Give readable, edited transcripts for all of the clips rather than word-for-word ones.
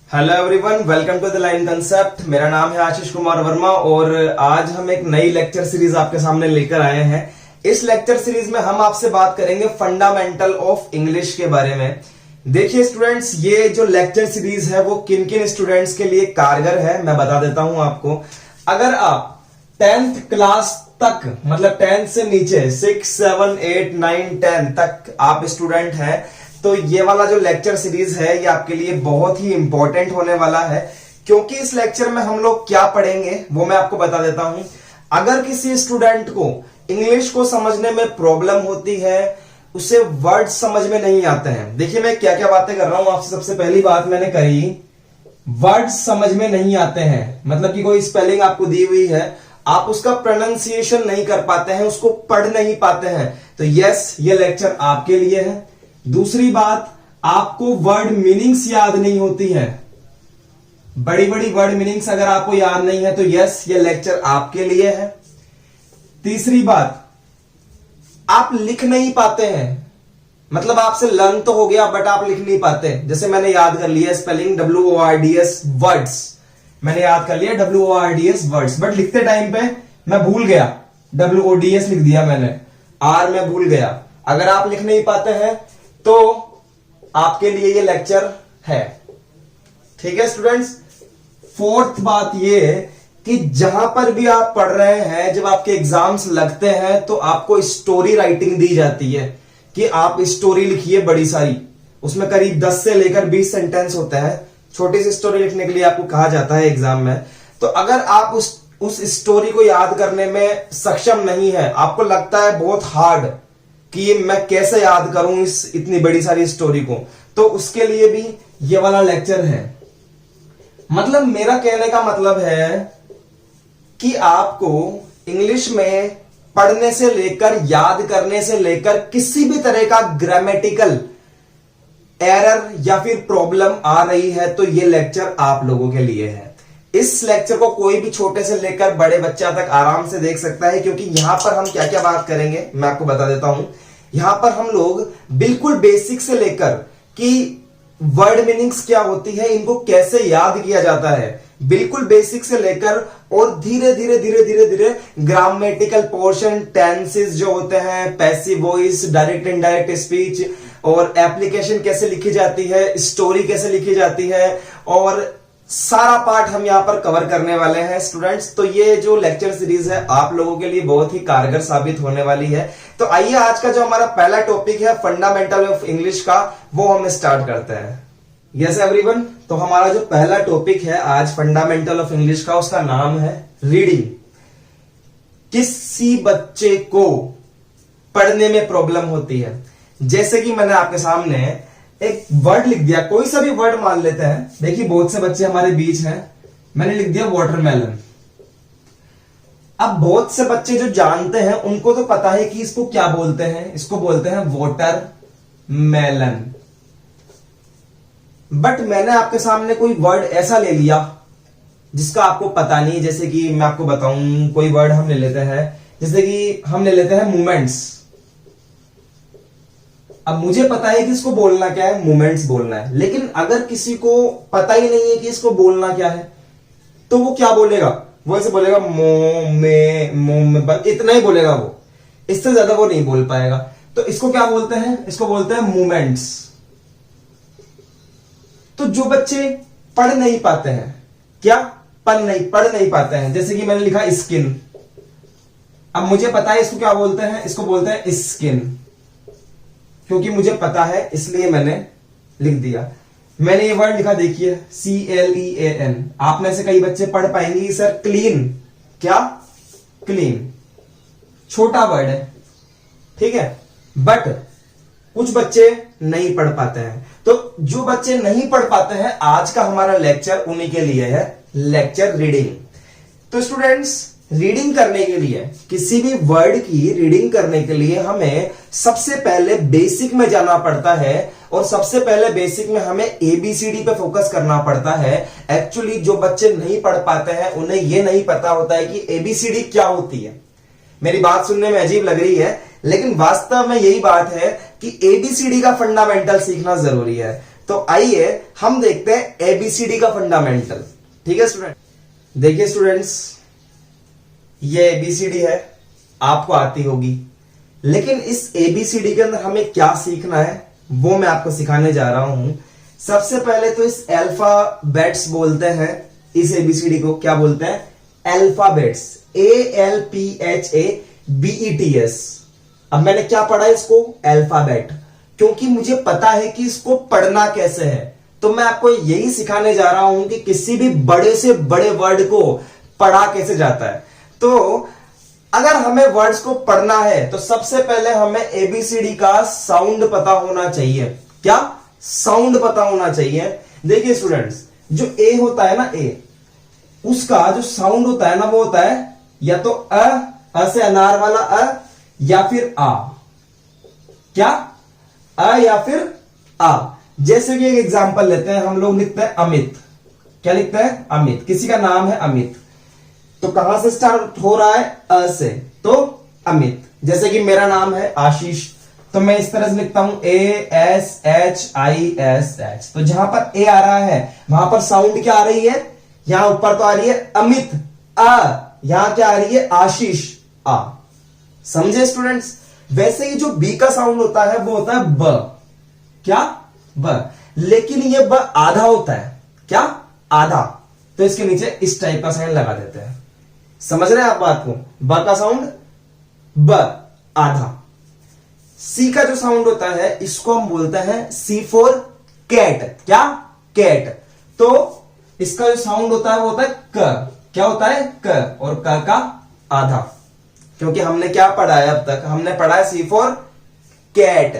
Hello everyone, welcome to the line concept. मेरा नाम है आशीष कुमार वर्मा और आज हम एक नई लेक्चर सीरीज आपके सामने लेकर आए हैं। इस लेक्चर सीरीज में हम आपसे बात करेंगे फंडामेंटल ऑफ इंग्लिश के बारे में। देखिए स्टूडेंट्स, ये जो लेक्चर सीरीज है वो किन किन स्टूडेंट्स के लिए कारगर है मैं बता देता हूं आपको। अगर आप 10th क्लास तक, मतलब 10th से नीचे 6, 7, 8, 9, 10 तक आप स्टूडेंट हैं तो ये वाला जो लेक्चर सीरीज है ये आपके लिए बहुत ही इंपॉर्टेंट होने वाला है, क्योंकि इस लेक्चर में हम लोग क्या पढ़ेंगे वो मैं आपको बता देता हूं। अगर किसी स्टूडेंट को इंग्लिश को समझने में प्रॉब्लम होती है, उसे वर्ड समझ में नहीं आते हैं। देखिए मैं क्या क्या बातें कर रहा हूं आपसे। सबसे पहली बात मैंने कही, वर्ड समझ में नहीं आते हैं, मतलब कि कोई स्पेलिंग आपको दी हुई है, आप उसका प्रोनाउंसिएशन नहीं कर पाते हैं, उसको पढ़ नहीं पाते हैं, तो यस ये लेक्चर आपके लिए है। दूसरी बात, आपको वर्ड मीनिंग्स याद नहीं होती है, बड़ी बड़ी वर्ड मीनिंग्स अगर आपको याद नहीं है तो यस ये लेक्चर आपके लिए है। तीसरी बात, आप लिख नहीं पाते हैं, मतलब आपसे लर्न तो हो गया बट आप लिख नहीं पाते। जैसे मैंने याद कर लिया स्पेलिंग WORDS वर्ड्स, मैंने याद कर लिया WORDS वर्ड्स, बट लिखते टाइम पे मैं भूल गया, WODS लिख दिया मैंने, R में भूल गया। अगर आप लिख नहीं पाते हैं तो आपके लिए ये लेक्चर है, ठीक है स्टूडेंट्स। फोर्थ बात ये कि जहां पर भी आप पढ़ रहे हैं, जब आपके एग्जाम्स लगते हैं तो आपको स्टोरी राइटिंग दी जाती है कि आप स्टोरी लिखिए बड़ी सारी, उसमें करीब 10 से लेकर 20 सेंटेंस होता है। छोटी सी स्टोरी लिखने के लिए आपको कहा जाता है एग्जाम में। तो अगर आप उस स्टोरी को याद करने में सक्षम नहीं है, आपको लगता है बहुत हार्ड कि ये मैं कैसे याद करूं इस इतनी बड़ी सारी स्टोरी को, तो उसके लिए भी ये वाला लेक्चर है। मतलब मेरा कहने का मतलब है कि आपको इंग्लिश में पढ़ने से लेकर, याद करने से लेकर किसी भी तरह का ग्रामेटिकल एरर या फिर प्रॉब्लम आ रही है तो ये लेक्चर आप लोगों के लिए है। इस लेक्चर को कोई भी छोटे से लेकर बड़े बच्चा तक आराम से देख सकता है, क्योंकि यहां पर हम क्या क्या बात करेंगे मैं आपको बता देता हूं। यहां पर हम लोग बिल्कुल बेसिक से लेकर कि वर्ड मीनिंग्स क्या होती है, इनको कैसे याद किया जाता है, बिल्कुल बेसिक से लेकर और धीरे धीरे धीरे धीरे धीरे ग्रामेटिकल पोर्शन, टेंसेस जो होते हैं, passive voice, direct indirect speech और एप्लीकेशन कैसे लिखी जाती है, स्टोरी कैसे लिखी जाती है, और सारा पार्ट हम यहां पर कवर करने वाले हैं स्टूडेंट्स। तो ये जो लेक्चर सीरीज है आप लोगों के लिए बहुत ही कारगर साबित होने वाली है। तो आइए आज का जो हमारा पहला टॉपिक है फंडामेंटल ऑफ इंग्लिश का, वो हम स्टार्ट करते हैं। यस एवरीवन, तो हमारा जो पहला टॉपिक है आज फंडामेंटल ऑफ इंग्लिश का, उसका नाम है रीडिंग। किसी बच्चे को पढ़ने में प्रॉब्लम होती है, जैसे कि मैंने आपके सामने एक वर्ड लिख दिया, कोई सा भी वर्ड मान लेते हैं। देखिए बहुत से बच्चे हमारे बीच हैं, मैंने लिख दिया वाटरमेलन। अब बहुत से बच्चे जो जानते हैं उनको तो पता है कि इसको क्या बोलते हैं, इसको बोलते हैं वाटरमेलन। बट मैंने आपके सामने कोई वर्ड ऐसा ले लिया जिसका आपको पता नहीं, जैसे कि मैं आपको बताऊं, कोई वर्ड हम ले लेते हैं, जैसे कि हम ले लेते हैं मूवमेंट्स। अब मुझे पता है कि इसको बोलना क्या है, मूवमेंट्स बोलना है, लेकिन अगर किसी को पता ही नहीं है कि इसको बोलना क्या है तो वो क्या बोलेगा, वो ऐसे बोलेगा मो बस इतना ही बोलेगा, वो इससे ज्यादा वो नहीं बोल पाएगा। तो इसको क्या बोलते हैं, इसको बोलते हैं मूवमेंट्स। तो जो बच्चे पढ़ नहीं पाते हैं, क्या पढ़ नहीं पाते हैं, जैसे कि मैंने लिखा स्किन, अब मुझे पता है इसको क्या बोलते हैं, इसको बोलते हैं स्किन, क्योंकि मुझे पता है इसलिए मैंने लिख दिया। मैंने ये वर्ड लिखा, देखिए CLEAN। आप में से कई बच्चे पढ़ पाएंगे सर क्लीन, क्या क्लीन, छोटा वर्ड है, ठीक है, बट कुछ बच्चे नहीं पढ़ पाते हैं। तो जो बच्चे नहीं पढ़ पाते हैं, आज का हमारा लेक्चर उन्हीं के लिए है, लेक्चर रीडिंग। तो स्टूडेंट्स, रीडिंग करने के लिए, किसी भी वर्ड की रीडिंग करने के लिए हमें सबसे पहले बेसिक में जाना पड़ता है, और सबसे पहले बेसिक में हमें ABCD पे फोकस करना पड़ता है। एक्चुअली जो बच्चे नहीं पढ़ पाते हैं उन्हें यह नहीं पता होता है कि ABCD क्या होती है। मेरी बात सुनने में अजीब लग रही है, लेकिन वास्तव में यही बात है कि ABCD का फंडामेंटल सीखना जरूरी है। तो आइए हम देखते हैं एबीसीडी का फंडामेंटल। ठीक है स्टूडेंट, देखिए स्टूडेंट्स, ये एबीसीडी है, आपको आती होगी, लेकिन इस एबीसीडी के अंदर हमें क्या सीखना है वो मैं आपको सिखाने जा रहा हूं। सबसे पहले तो इस अल्फाबेट्स बोलते हैं, इस एबीसीडी को क्या बोलते हैं? Alphabets, ALPHABETS। अब मैंने क्या पढ़ा इसको? अल्फाबेट, क्योंकि मुझे पता है कि इसको पढ़ना कैसे है, तो मैं आपको यही सिखाने जा रहा हूं कि किसी भी बड़े से बड़े वर्ड को पढ़ा कैसे जाता है। तो अगर हमें वर्ड्स को पढ़ना है तो सबसे पहले हमें एबीसीडी का साउंड पता होना चाहिए। क्या साउंड पता होना चाहिए? देखिए स्टूडेंट्स, जो ए होता है ना, ए, उसका जो साउंड होता है ना वो होता है या तो अ से अनार वाला अ, या फिर आ। क्या? अ या फिर आ। जैसे कि एक एग्जांपल लेते हैं, हम लोग लिखते हैं अमित। क्या लिखते हैं? अमित। किसी का नाम है अमित, तो कहां से स्टार्ट हो रहा है? अ से, तो अमित। जैसे कि मेरा नाम है आशीष, तो मैं इस तरह से लिखता हूं ASHISH। तो जहां पर ए आ रहा है वहां पर साउंड क्या आ रही है? यहां ऊपर तो आ रही है अमित अ, यहां क्या आ रही है? आशीष आ। समझे स्टूडेंट्स? वैसे ही जो बी का साउंड होता है वो होता है ब। क्या? ब। लेकिन ये ब आधा होता है। क्या? आधा। तो इसके नीचे इस टाइप का साइन लगा देते हैं। समझ रहे हैं आप बात को? ब का साउंड ब, आधा। सी का जो साउंड होता है इसको हम बोलते हैं सी फॉर कैट। क्या? कैट। तो इसका जो साउंड होता है वो होता है क। क्या होता है? क। और क का आधा, क्योंकि हमने क्या पढ़ा है अब तक? हमने पढ़ा है सी फॉर कैट।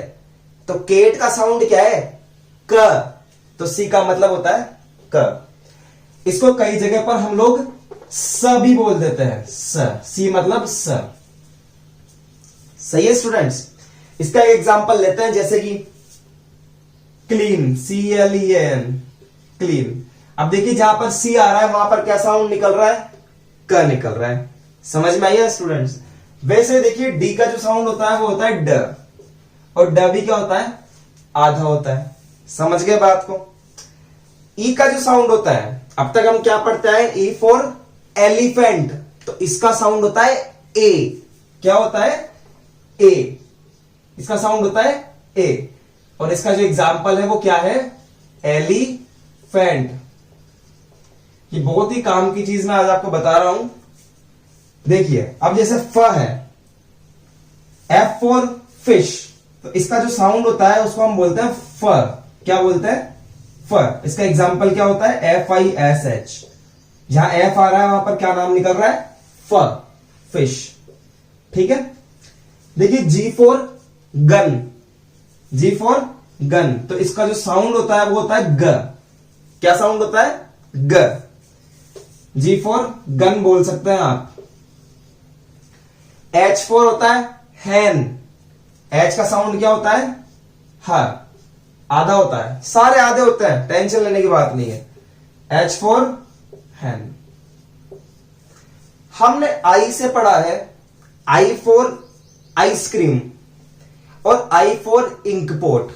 तो कैट का साउंड क्या है? क। तो सी का मतलब होता है क। इसको कई जगह पर हम लोग स भी बोल देते हैं, स। सी मतलब स। सही है स्टूडेंट्स? इसका एक एग्जांपल लेते हैं, जैसे कि क्लीन, CLEAN, क्लीन। अब देखिए जहां पर सी आ रहा है वहां पर क्या साउंड निकल रहा है? क निकल रहा है। समझ में आइए स्टूडेंट्स? वैसे देखिए डी का जो साउंड होता है वो होता है ड, और ड भी क्या होता है? आधा होता है। समझ गए बात को? ई का जो साउंड होता है, अब तक हम क्या पढ़ते हैं? ई फॉर एलिफेंट, तो इसका साउंड होता है ए। क्या होता है? ए। इसका साउंड होता है ए। और इसका जो एग्जाम्पल है वो क्या है? एलिफेंट। ये बहुत ही काम की चीज मैं आज आपको बता रहा हूं। देखिए अब जैसे फ है, F फॉर फिश, तो इसका जो साउंड होता है उसको हम बोलते हैं फ। क्या बोलते हैं? फ। इसका एग्जाम्पल क्या होता है? FISH। जहां F आ रहा है वहां पर क्या नाम निकल रहा है? फ, फिश। ठीक है। देखिए G for gun, G for gun, तो इसका जो साउंड होता है वो होता है ग। क्या साउंड होता है? ग। G फॉर गन बोल सकते हैं आप। H फॉर होता है हैन, H का साउंड क्या होता है? ह, आधा होता है। सारे आधे होते हैं, टेंशन लेने की बात नहीं है। H for hen. हमने आई से पढ़ा है, आई फॉर आइसक्रीम और आई फॉर इंकपोर्ट।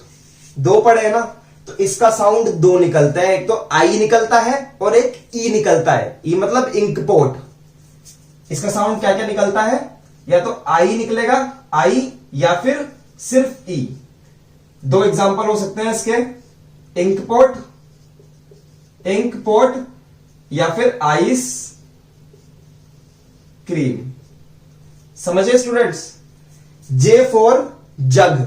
दो पढ़े हैं ना, तो इसका साउंड दो निकलते हैं। एक तो आई निकलता है और एक ई निकलता है। ई मतलब इंकपोर्ट। इसका साउंड क्या क्या निकलता है? या तो आई निकलेगा, आई, या फिर सिर्फ ई। दो एग्जांपल हो सकते हैं इसके, इंकपोर्ट, इंकपोर्ट, या फिर आइस क्रीम। समझे स्टूडेंट्स? जे फॉर जग,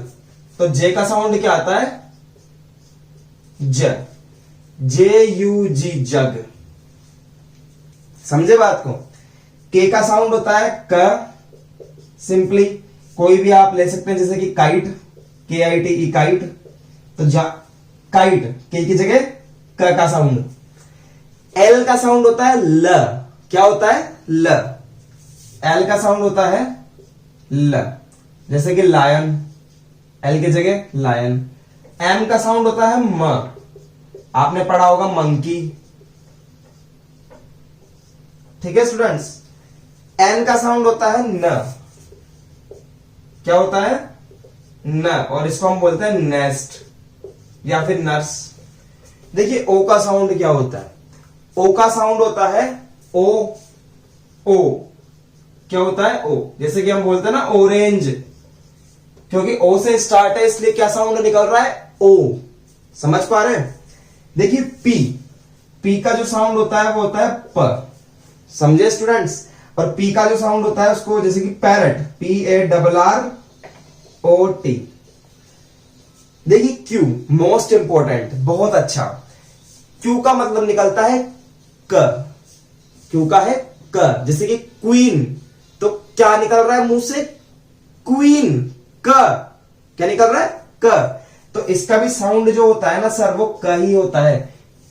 तो जे का साउंड क्या आता है? ज, JUG, जग। समझे बात को? के का साउंड होता है क। सिंपली कोई भी आप ले सकते हैं, जैसे कि काइट, KITE, काइट। तो काइट, के की जगह क का साउंड। एल का साउंड होता है ल। क्या होता है? ल। एल का साउंड होता है ल, जैसे कि लायन, एल की जगह लायन। एम का साउंड होता है म। आपने पढ़ा होगा मंकी। ठीक है स्टूडेंट्स? एन का साउंड होता है न। क्या होता है? न, और इसको हम बोलते हैं नेस्ट या फिर नर्स। देखिए ओ का साउंड क्या होता है, ओ का साउंड होता है ओ, ओ क्या होता है ओ, जैसे कि हम बोलते हैं ना ऑरेंज, क्योंकि ओ से स्टार्ट है इसलिए क्या साउंड निकल रहा है ओ, समझ पा रहे हैं। देखिए पी, पी का जो साउंड होता है वो होता है प, समझे स्टूडेंट्स। और पी का जो साउंड होता है उसको जैसे कि पैरट, PARROT। देखिए क्यू मोस्ट इंपॉर्टेंट, बहुत अच्छा, क्यू का मतलब निकलता है क, क्यू का है क, जैसे कि क्वीन, तो क्या निकल रहा है मुंह से, क्वीन, क, क्या निकल रहा है क। तो इसका भी साउंड जो होता है ना सर वो क ही होता है,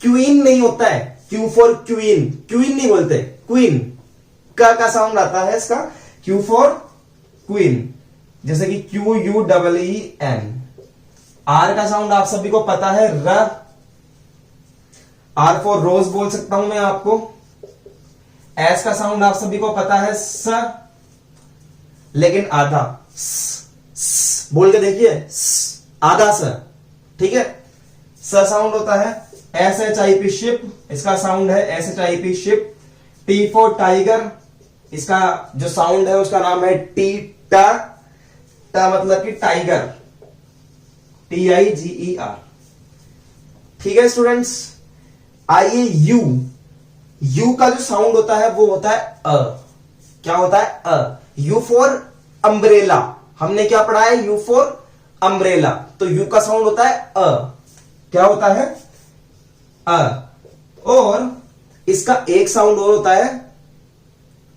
क्वीन नहीं होता है, क्यू फॉर क्वीन, क्वीन नहीं बोलते, क्वीन, क का साउंड आता है इसका, क्यू फॉर क्वीन, जैसे कि QUEEN। आर का साउंड आप सभी को पता है र, आर फॉर रोज बोल सकता हूं मैं आपको। एस का साउंड आप सभी को पता है स, लेकिन आधा स बोल के देखिए, आधा स, ठीक है। स साउंड होता है SHIP शिप, इसका साउंड है SHIP ship. T for tiger, इसका जो साउंड है उसका नाम है T, टा, टा मतलब कि टाइगर, TIGER, ठीक है स्टूडेंट्स। आइए यू, यू का जो साउंड होता है वो होता है अ, क्या होता है अ, यू फॉर अम्ब्रेला, हमने क्या पढ़ा है यू फॉर अम्ब्रेला, तो यू का साउंड होता है अ, क्या होता है अ। और इसका एक साउंड और होता है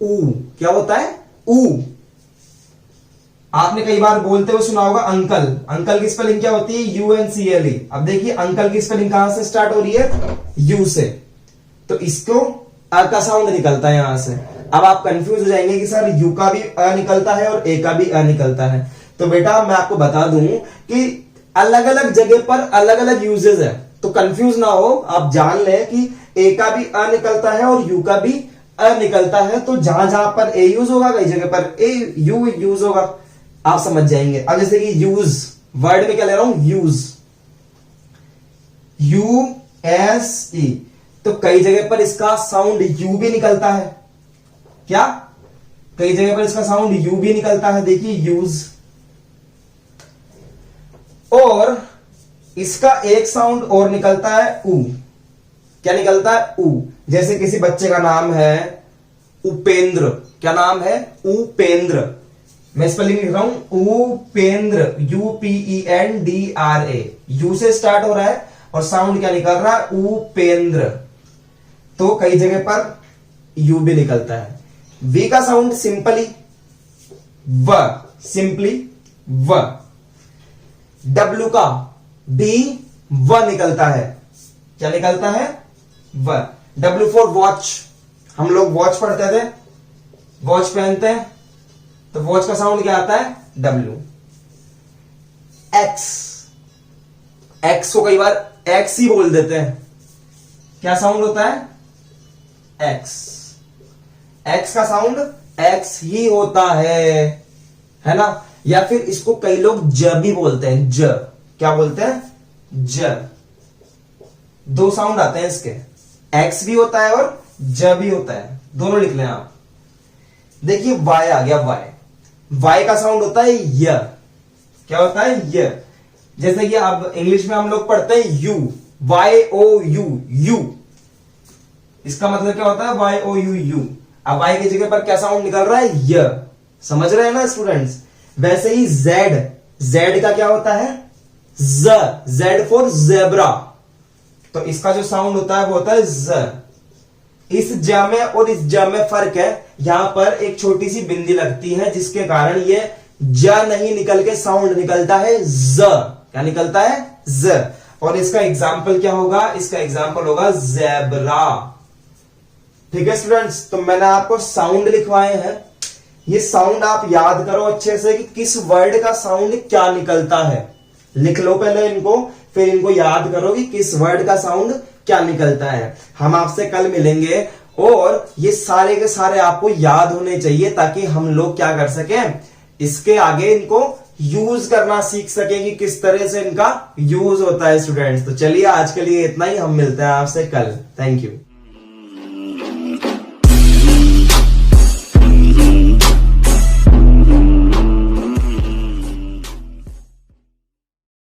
ऊ, क्या होता है ऊ। आपने कई बार बोलते हुए सुना होगा अंकल, अंकल की स्पेलिंग क्या होती है UNCLE। अब देखिए अंकल की स्पेलिंग कहां से स्टार्ट हो रही है, यू से, तो इसको अ का साउंड निकलता है यहां से। अब आप कंफ्यूज हो जाएंगे कि सर यू का भी अ निकलता है और ए का भी अ निकलता है, तो बेटा मैं आपको बता दूं कि अलग अलग जगह पर अलग अलग यूजेस है, तो कंफ्यूज ना हो, आप जान लें कि ए का भी अ निकलता है और यू का भी अ निकलता है, तो जहां जहां पर ए यूज होगा कई जगह पर ए यू यूज होगा, आप समझ जाएंगे। अब जैसे कि यूज, वर्ड में क्या ले रहा हूं यूज, USE, तो कई जगह पर इसका साउंड यू भी निकलता है, क्या कई जगह पर इसका साउंड यू भी निकलता है, देखिए यूज। और इसका एक साउंड और निकलता है ऊ, क्या निकलता है ऊ, जैसे किसी बच्चे का नाम है उपेंद्र, क्या नाम है उपेंद्र, मैं स्पेलिंग लिख रहा हूं उपेंद्र, UPENDRA, यू से स्टार्ट हो रहा है और साउंड क्या निकल रहा है उपेंद्र, तो कई जगह पर यू भी निकलता है। वी का साउंड सिंपली व, सिंपली व। डब्ल्यू का बी व निकलता है, क्या निकलता है व। डब्ल्यू फॉर वॉच, हम लोग वॉच पढ़ते थे, वॉच पहनते हैं, तो वॉच का साउंड क्या आता है डब्ल्यू। एक्स, एक्स को कई बार एक्स ही बोल देते हैं, क्या साउंड होता है एक्स, एक्स का साउंड एक्स ही होता है ना। या फिर इसको कई लोग ज भी बोलते हैं, ज, क्या बोलते हैं ज, दो साउंड आते हैं इसके, एक्स भी होता है और ज भी होता है, दोनों लिख लें आप। देखिए वाई आ गया, वाई, वाई का साउंड होता है य, क्या होता है य, जैसे कि अब इंग्लिश में हम लोग पढ़ते हैं यू, YOU, यू, इसका मतलब क्या होता है YOU, यू। अब वाई की जगह पर क्या साउंड निकल रहा है य, समझ रहे हैं ना स्टूडेंट्स। वैसे ही जेड, जेड का क्या होता है ज, जेड फॉर जेब्रा, तो इसका जो साउंड होता है वो होता है ज। इस ज में और इस ज में फर्क है, यहां पर एक छोटी सी बिंदी लगती है जिसके कारण ये ज नहीं निकल के साउंड निकलता है ज, क्या निकलता है ज। और इसका एग्जाम्पल क्या होगा, इसका एग्जाम्पल होगा जेब्रा, ठीक है स्टूडेंट्स। तो मैंने आपको साउंड लिखवाए हैं, ये साउंड आप याद करो अच्छे से कि किस वर्ड का साउंड क्या निकलता है, लिख लो पहले इनको, फिर इनको याद करो कि किस वर्ड का साउंड क्या निकलता है। हम आपसे कल मिलेंगे और ये सारे के सारे आपको याद होने चाहिए ताकि हम लोग क्या कर सकें, इसके आगे इनको यूज करना सीख सके कि किस तरह से इनका यूज होता है स्टूडेंट्स। तो चलिए आज के लिए इतना ही, हम मिलते हैं आपसे कल। Thank you.